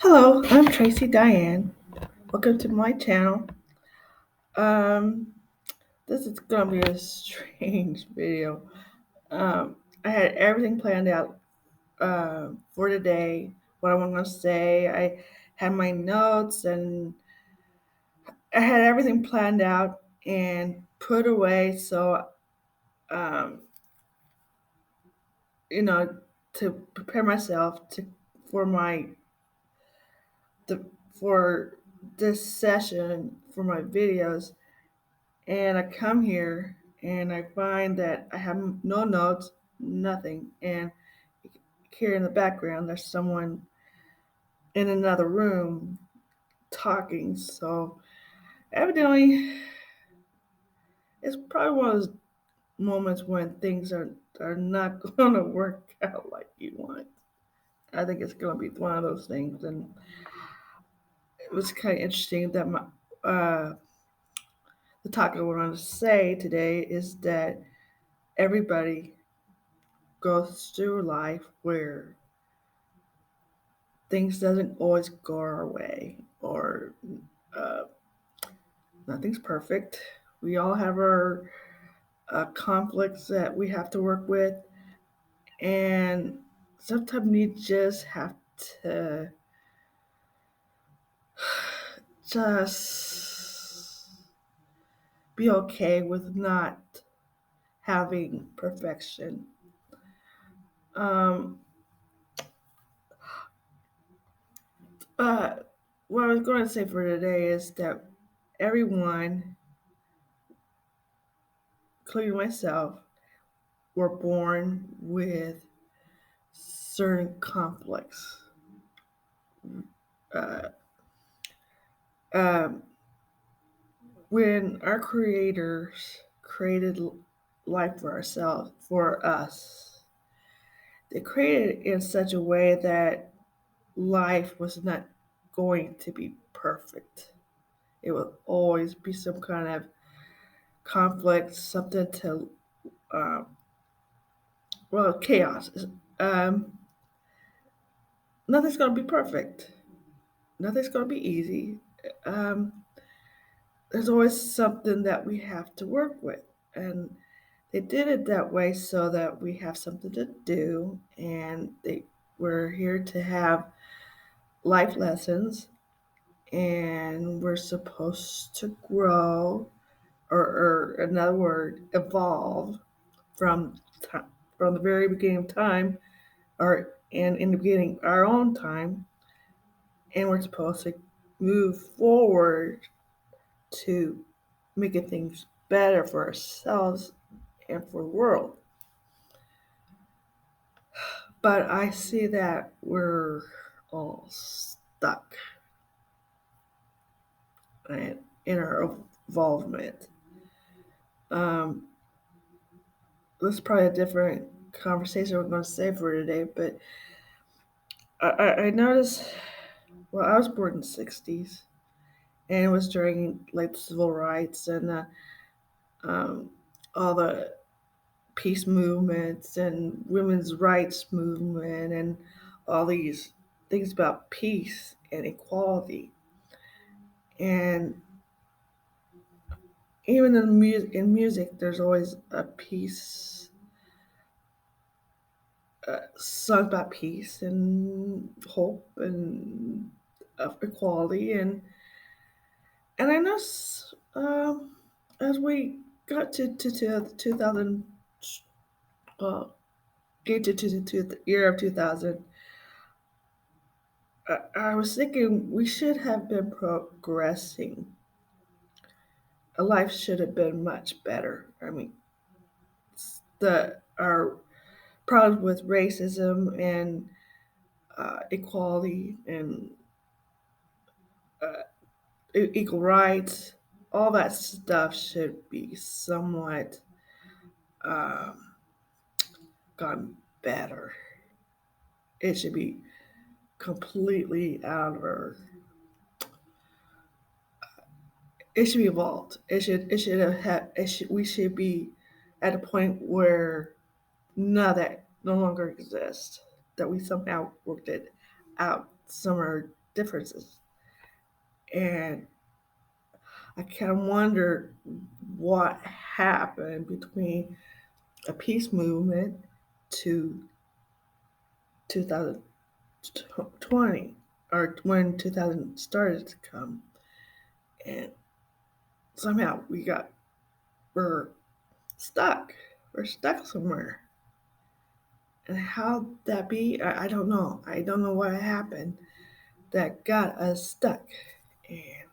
Hello, I'm Tracy Diane. Welcome to my channel. Um, this is gonna be a strange video. Um, I had everything planned out for today. What I'm gonna say. I had my notes and I had everything planned out and put away. So, um, you know, to prepare myself for my the for this session for my videos. And I come here and I find that I have no notes, nothing. And here in the background, there's someone in another room talking. So evidently, it's probably one of those moments when things are not going to work out like you want. I think it's going to be one of those things. And it was kind of interesting that uh, the topic I wanted to say today is that everybody goes through life where things doesn't always go our way or uh, nothing's perfect. We all have our conflicts that we have to work with, and sometimes we just have to just be okay with not having perfection. um, uh, what I was going to say for today is that everyone, including myself, were born with certain conflicts. Uh, um, when our creators created life for ourselves, for us, they created it in such a way that life was not going to be perfect. It will always be some kind of conflict, something to, uh, chaos. Um, Nothing's going to be perfect. Nothing's going to be easy. Um, there's always something that we have to work with. And they did it that way so that we have something to do. And we're here to have life lessons. And we're supposed to grow, or another word, evolve from time, from the very beginning of time, or and in the beginning our own time, and we're supposed to move forward to making things better for ourselves and for the world. But I see that we're all stuck in our involvement. Um, this is probably a different conversation we're going to save for today, but I noticed, well, I was born in the 60s, and it was during like the civil rights and um, all the peace movements and women's rights movement and all these things about peace and equality. And even in music, there's always a piece, sung about peace and hope and equality. And I know as we got to 2000, uh, get to the year of 2000, I was thinking we should have been progressing. Life should have been much better. I mean, the our problems with racism and equality and uh, equal rights, all that stuff should be somewhat um, gotten better. It should be completely out of our. It should be evolved. It should have had. We should be at a point where none of that no longer exists. That we somehow worked it out somewhere differences. And I kind of wonder what happened between a peace movement to 2020, or when 2000 started to come. And somehow we're stuck. We're stuck somewhere. And how that be, I don't know. I don't know what happened that got us stuck. And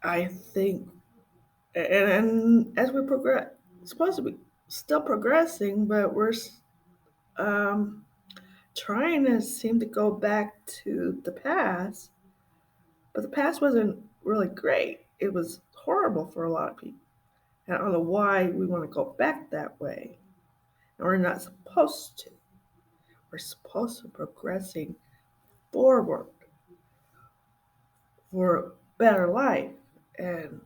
I think, and as we progress, supposed to be still progressing, but we're um, trying to seem to go back to the past. But the past wasn't really great. It was horrible for a lot of people. And I don't know why we want to go back that way. And we're not supposed to. We're supposed to be progressing forward for a better life and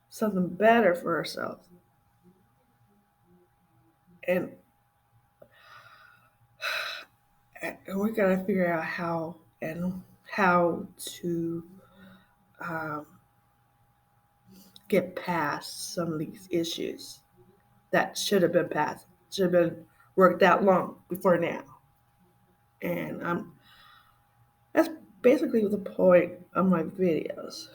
something better for ourselves. And, and we got to figure out how to um, get past some of these issues that should have been passed, should have been worked out long before now. And that's basically the point of my videos.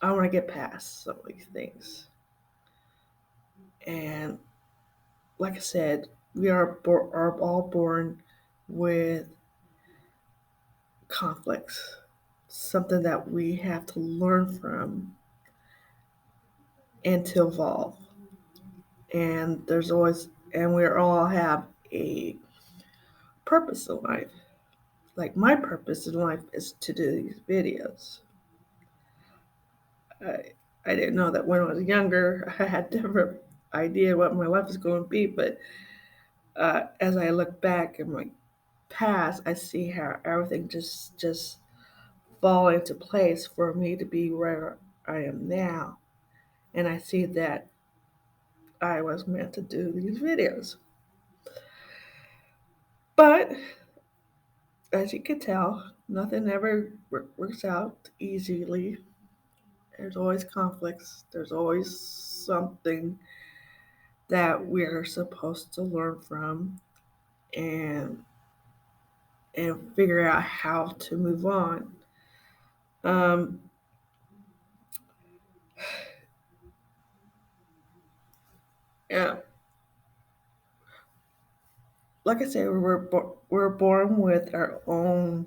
I want to get past some of these things. And like I said, we are all born with conflicts, something that we have to learn from and to evolve. And we all have a purpose in life. Like my purpose in life is to do these videos. I, I didn't know that when I was younger, I had different idea what my life was going to be, but as I look back in my past, I see how everything just fall into place for me to be where I am now, and I see that I was meant to do these videos. But as you can tell, nothing ever works out easily. There's always conflicts. There's always something that we're supposed to learn from and figure out how to move on. Um, yeah, like I said, we're born with our own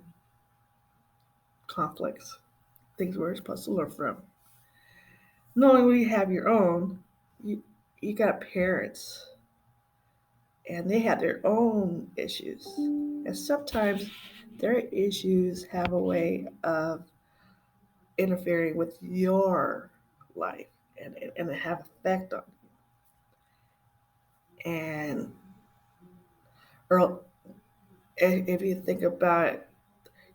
conflicts, things we're supposed to learn from. Knowing we have your own, you you got parents, and they have their own issues, and sometimes their issues have a way of interfering with your life, and it have effect on you. And or if you think about it,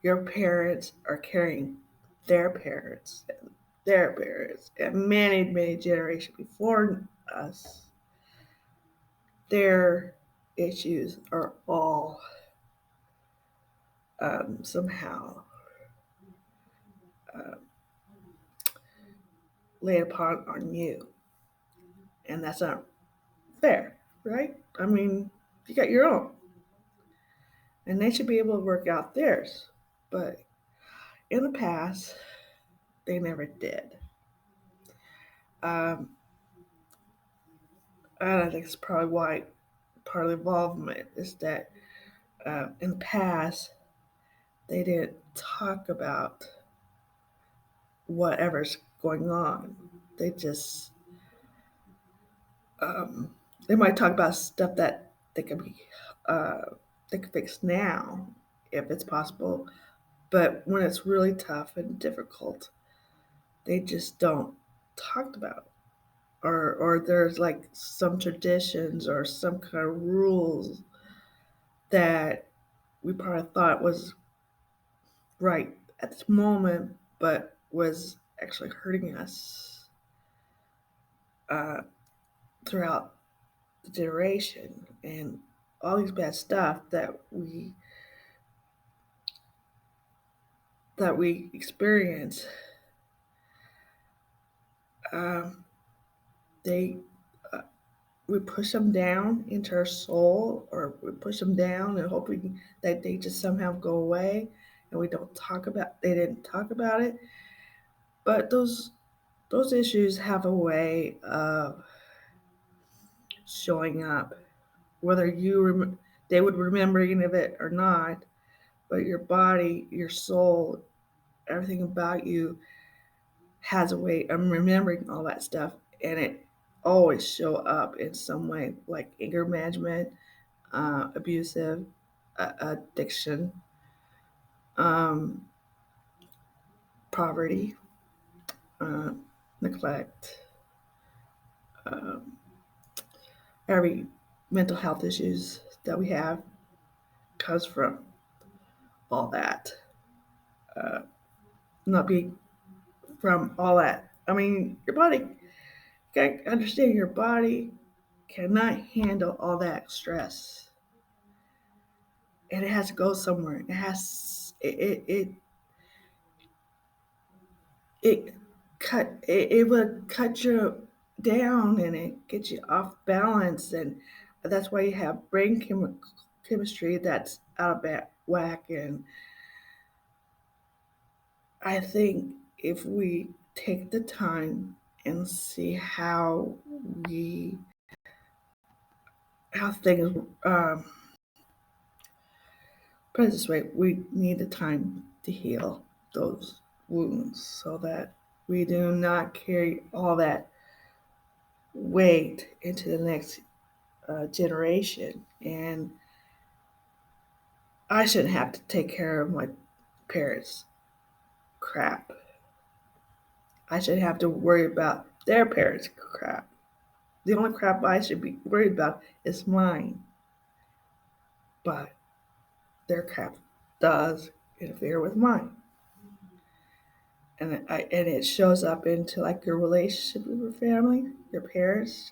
your parents are carrying their parents and their parents and many generations before us. Their issues are all somehow uh, laid upon on you, and that's not fair, right? I mean, you got your own, and they should be able to work out theirs. But in the past, they never did. Um, and I think it's probably why part of the involvement is that in the past they didn't talk about whatever's going on. They just um, they might talk about stuff that uh, they can fix now if it's possible, but when it's really tough and difficult, they just don't talk about. Or there's like some traditions or some kind of rules that we probably thought was right at this moment, but was actually hurting us uh, throughout the generation, and all these bad stuff that we that we experience, they we push them down into our soul, or we push them down and hoping that they just somehow go away, and we don't talk about. They didn't talk about it, but those issues have a way of showing up, whether they would remember any of it or not. But your body, your soul, everything about you has a way of remembering all that stuff, and it always show up in some way, like anger management, abusive, addiction, um, poverty, uh, neglect, um, every mental health issues that we have comes from all that. Uh, not being from all that. I mean, your body, you gotta understand your body cannot handle all that stress. And it has to go somewhere. It it will cut you down, and it gets you off balance, and that's why you have chemistry that's out of whack. And I think if we take the time and see we how things put it this way, we need the time to heal those wounds so that we do not carry all that weight into the next generation. And I shouldn't have to take care of my parents' crap. I shouldn't have to worry about their parents' crap. The only crap I should be worried about is mine. But their crap does interfere with mine. And it shows up into like your relationship with your family, your parents,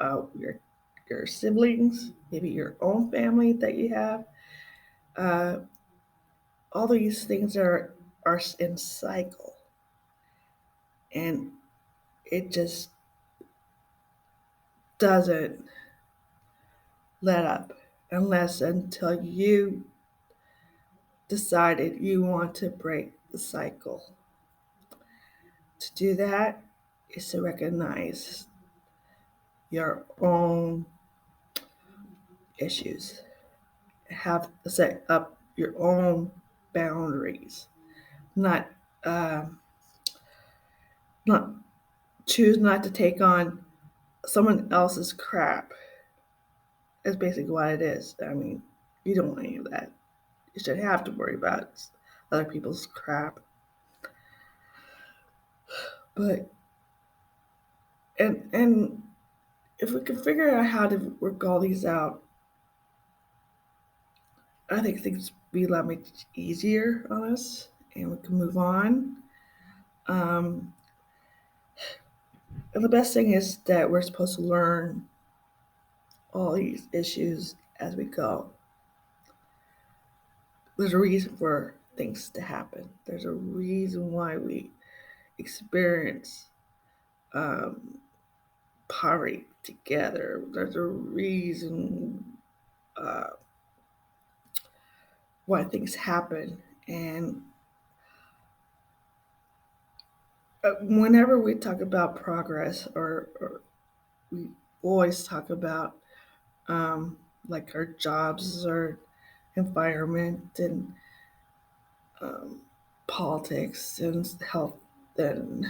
your siblings, maybe your own family that you have. Uh, all these things are in cycle, and it just doesn't let up unless until you decided you want to break the cycle. To do that is to recognize your own issues, have set up your own boundaries, not um, not choose not to take on someone else's crap. Is basically what it is. I mean, you don't want any of that. You shouldn't have to worry about other people's crap. But and if we can figure out how to work all these out, I think things be a lot much easier on us, and we can move on. Um, and the best thing is that we're supposed to learn all these issues as we go. There's a reason for things to happen. There's a reason why we experience um, poverty together. There's a reason uh, why things happen. And whenever we talk about progress, or we always talk about like our jobs or environment and um, politics and health and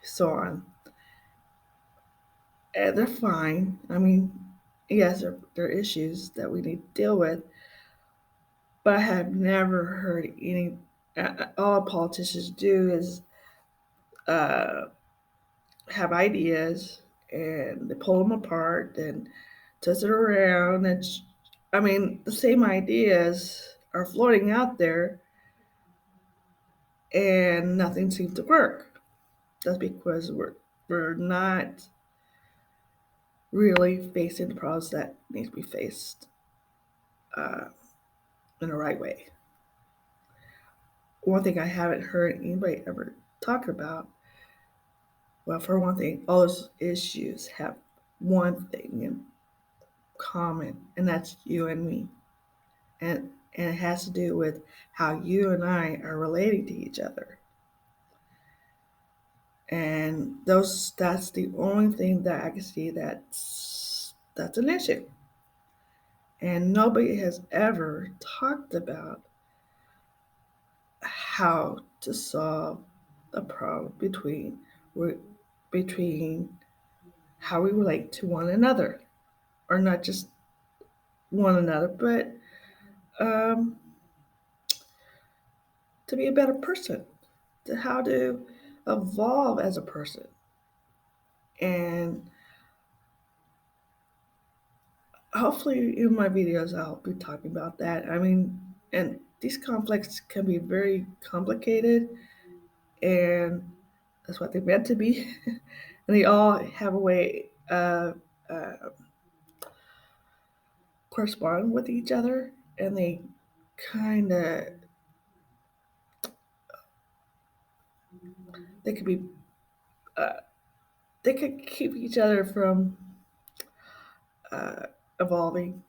so on. And they're fine. I mean, yes, there are issues that we need to deal with, but I have never heard any. All politicians do is uh, have ideas, and they pull them apart and twist it around. I mean, the same ideas are floating out there, and nothing seems to work. That's because we're not really facing the problems that need to be faced uh, in the right way. one thing I haven't heard anybody ever talk about, well, for one thing, all those issues have one thing in common, and that's you and me. And it has to do with how you and I are relating to each other. And that's the only thing that I can see that's an issue. And nobody has ever talked about how to solve the problem between how we relate to one another, or not just one another, but um, to be a better person, to how to evolve as a person. And hopefully, in my videos, I'll be talking about that. I mean, and these conflicts can be very complicated, and that's what they're meant to be. And they all have a way of correspond with each other, and they kind of they could be uh, they could keep each other from uh, evolving.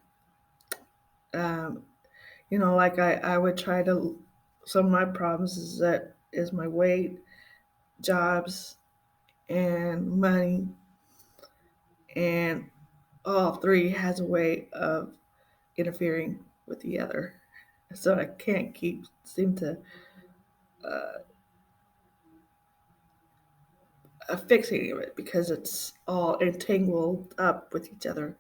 Um, like I would try to. Some of my problems is my weight, jobs, and money, and all three has a way of interfering with the other. So I can't keep seem to uh, fix any of it because it's all entangled up with each other.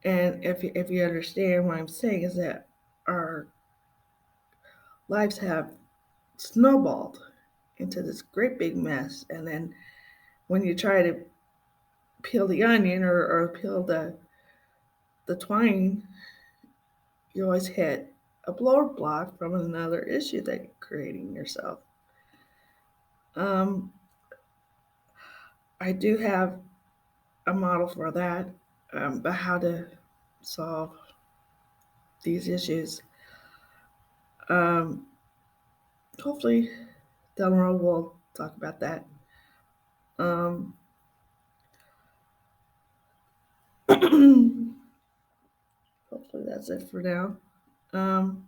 And if you understand what I'm saying is that our lives have snowballed into this great big mess, and then when you try to peel the onion or peel the twine, you always hit a blower block from another issue that you're creating yourself. Um, I do have a model for that, but how to solve these issues. Um, Hopefully, down the road we'll talk about that. Um, Hopefully, that's it for now.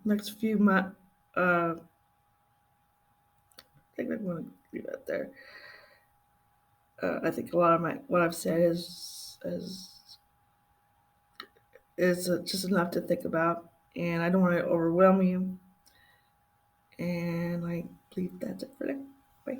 Next few months, I think I'm going to leave it there. I think a lot of my what I've said is just enough to think about, and I don't want to overwhelm you. And I believe that's it for now. Bye.